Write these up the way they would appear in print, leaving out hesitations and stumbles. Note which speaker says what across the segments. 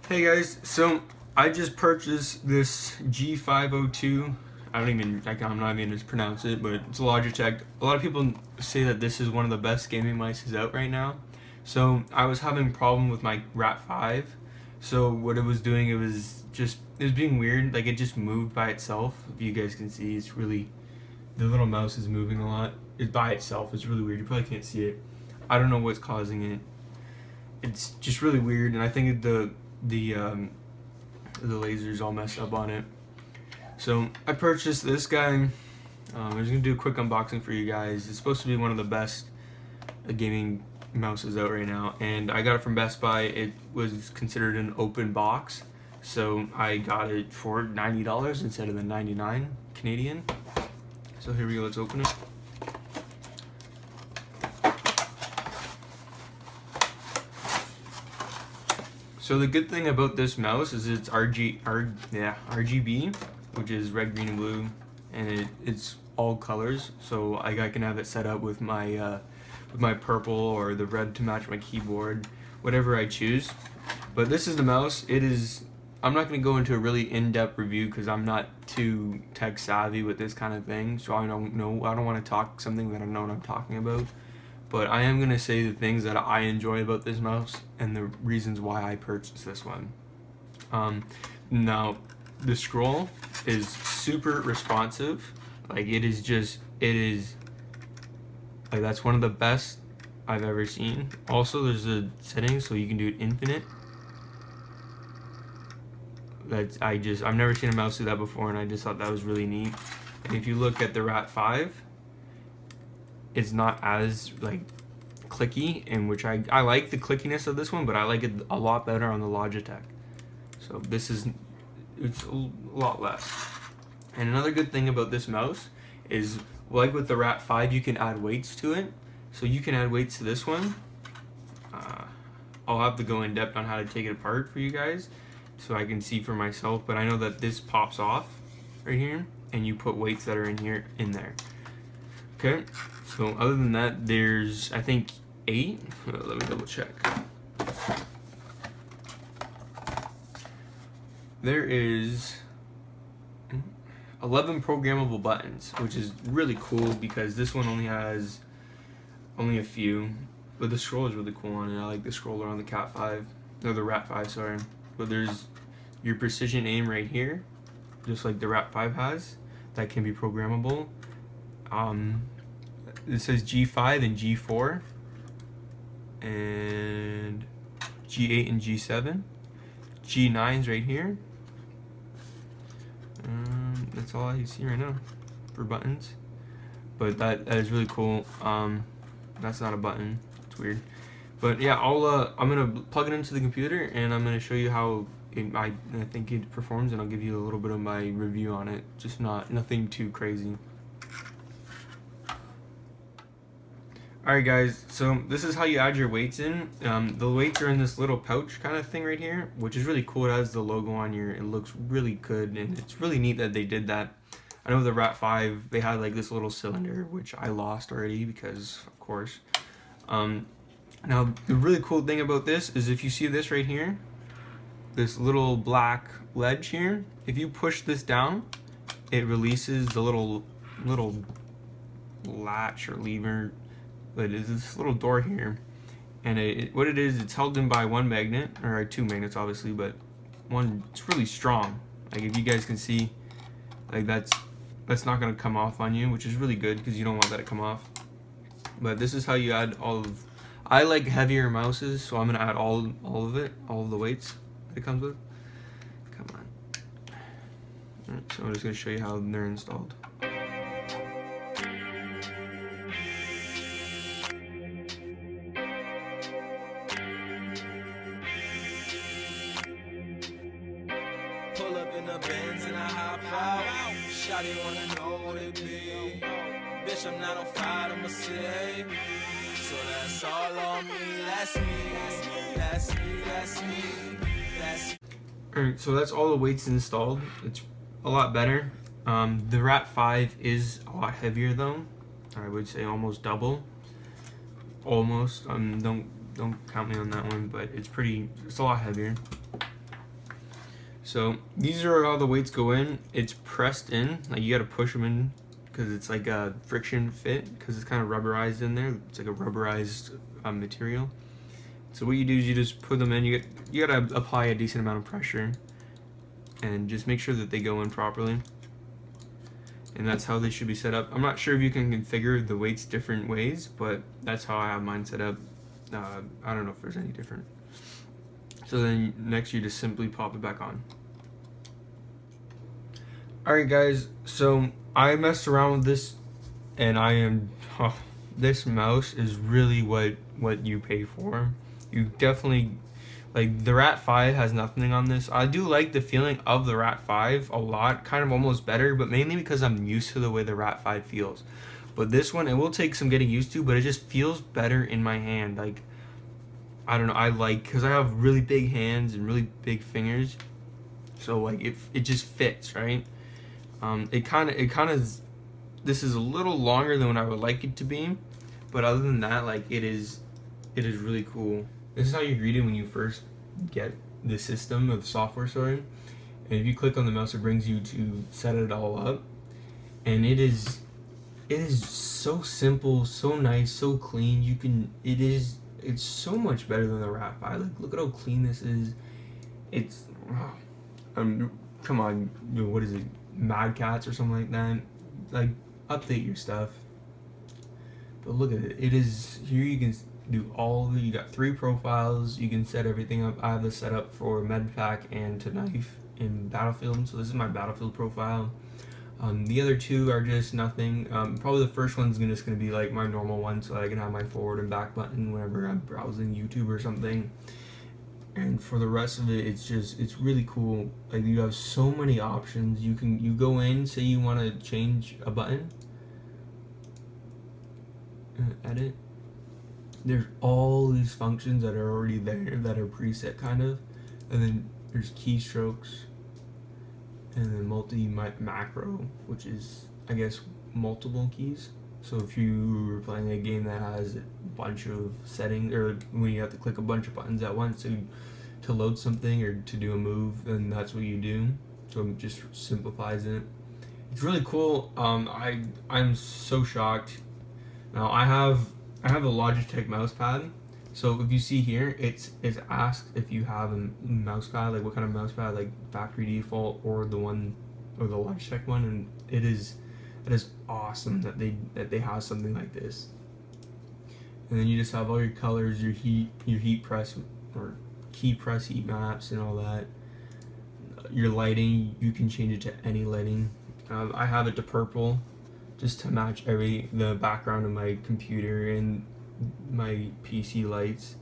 Speaker 1: Hey guys, so I just purchased this G502. I'm not even gonna pronounce it, but it's a Logitech. A lot of people say that this is one of the best gaming mice out right now. So I was having a problem with my Rat5. So what it was doing, it was being weird. Like it just moved by itself. If you guys can see, the little mouse is moving a lot. It's by itself. It's really weird. You probably can't see it. I don't know what's causing it. It's just really weird, and I think the laser's all messed up on it. So I purchased this guy. I'm just gonna do a quick unboxing for you guys. It's supposed to be one of the best gaming mouses out right now, and I got it from Best Buy. It was considered an open box, so I got it for $90 instead of the 99 Canadian. So here we go. Let's open it. So the good thing about this mouse is it's RGB, which is red, green, and blue, and it's all colors. So I can have it set up with my purple or the red to match my keyboard, whatever I choose. But this is the mouse. I'm not going to go into a really in-depth review because I'm not too tech savvy with this kind of thing. So I don't want to talk something that I know what I'm talking about. But I am going to say the things that I enjoy about this mouse and the reasons why I purchased this one. Now, the scroll is super responsive. Like that's one of the best I've ever seen. Also, there's a setting so you can do it infinite. I've never seen a mouse do that before, and I just thought that was really neat. And if you look at the Rat5, it's not as clicky, in which I like the clickiness of this one, but I like it a lot better on the Logitech. So it's a lot less. And another good thing about this mouse is, like with the Rat5, you can add weights to it. So you can add weights to this one. I'll have to go in depth on how to take it apart for you guys so I can see for myself, but I know that this pops off right here and you put weights that are in there. Okay, so other than that, there's, I think, 8. Let me double check. There is 11 programmable buttons, which is really cool because this one only has a few, but the scroll is really cool on it. I like the scroller on the Cat5, or the Rat5, sorry. But there's your precision aim right here, just like the Rat5 has, that can be programmable. It says G5 and G4 and G8 and G7. G9's right here. That's all I see right now for buttons, but that is really cool. That's not a button, it's weird. But yeah, I'm gonna plug it into the computer and I'm gonna show you how I think it performs, and I'll give you a little bit of my review on it. Just nothing too crazy. Alright guys, so this is how you add your weights in. The weights are in this little pouch kind of thing right here, which is really cool. It has the logo on here. It looks really good, and it's really neat that they did that. I know the Rat5, they had like this little cylinder, which I lost already because, of course. Now, the really cool thing about this is if you see this right here, this little black ledge here, if you push this down, it releases the little latch or lever. But it's this little door here, and what it is, it's held in by one magnet, or 2 magnets obviously, but one, it's really strong. Like if you guys can see, like that's not gonna come off on you, which is really good because you don't want that to come off. But this is how you add I like heavier mouses, so I'm gonna add all of the weights that it comes with. Come on. Alright, so I'm just gonna show you how they're installed.
Speaker 2: Pull up in the Benz and I hop out. Shawty wanna know what it be. Bitch, I'm not on fire, I'ma say. So that's all on me, that's me.
Speaker 1: Alright, so that's all the weights installed. It's a lot better. The Rat5 is a lot heavier though. I would say almost double. Almost. Don't count me on that one, but it's a lot heavier. So these are how the weights go in. It's pressed in, like you gotta push them in because it's like a friction fit because it's kind of rubberized in there. It's like a rubberized material. So what you do is you just put them in. You gotta apply a decent amount of pressure and just make sure that they go in properly. And that's how they should be set up. I'm not sure if you can configure the weights different ways, but that's how I have mine set up. I don't know if there's any different. So then next you just simply pop it back on. Alright guys, so I messed around with this and this mouse is really what you pay for. You definitely, like, the Rat 5 has nothing on this. I do like the feeling of the Rat 5 a lot, kind of almost better, but mainly because I'm used to the way the Rat 5 feels. But this one, it will take some getting used to, but it just feels better in my hand. Like, I don't know, I like, because I have really big hands and really big fingers, so like it just fits, right? It kind of this is a little longer than what I would like it to be, but other than that, like, it is really cool. This is how you greet it when you first get the system or the software, sorry. And if you click on the mouse, it brings you to set it all up, and it is so simple, so nice, so clean. It's so much better than the Rat 5. Like, look at how clean this is. It's come on, what is it, Mad Cats or something like that? Like, update your stuff. But look at it. It is here. You can do all of it. You got 3 profiles. You can set everything up. I have this set up for med pack and to knife in Battlefield. So this is my Battlefield profile. The other 2 are just nothing. Probably the first one's just gonna be like my normal one, so I can have my forward and back button whenever I'm browsing YouTube or something. And for the rest of it, it's really cool. Like, you have so many options. You go in, say you want to change a button, edit. There's all these functions that are already there that are preset kind of, and then there's keystrokes. And then macro, which is, I guess, multiple keys. So if you were playing a game that has a bunch of settings, or when you have to click a bunch of buttons at once to load something or to do a move, then that's what you do. So it just simplifies it. It's really cool. I'm so shocked. Now I have a Logitech Mouse Pad. So if you see here, it's asked if you have a mouse pad, like what kind of mouse pad, like factory default or the Logitech one, and it is awesome that they have something like this. And then you just have all your colors, your heat press or key press heat maps and all that. Your lighting, you can change it to any lighting. I have it to purple, just to match the background of my computer and my PC lights.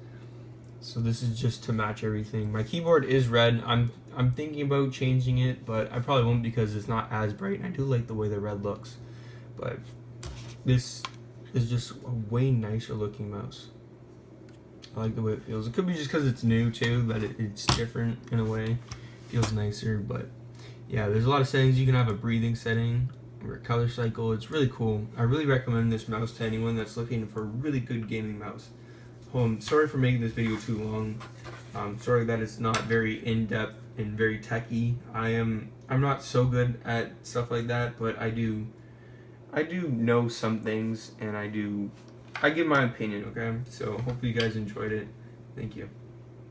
Speaker 1: So this is just to match everything. My keyboard is red. I'm thinking about changing it, but I probably won't because it's not as bright, and I do like the way the red looks. But this is just a way nicer looking mouse. I like the way it feels. It could be just because it's new too, that it's different in a way. Feels nicer, but yeah, there's a lot of settings. You can have a breathing setting or a color cycle. It's really cool. I really recommend this mouse to anyone that's looking for a really good gaming mouse. Sorry for making this video too long. Sorry that it's not very in-depth and very techy. I'm not so good at stuff like that, but I do know some things, and I give my opinion, okay? So hopefully you guys enjoyed it. Thank you.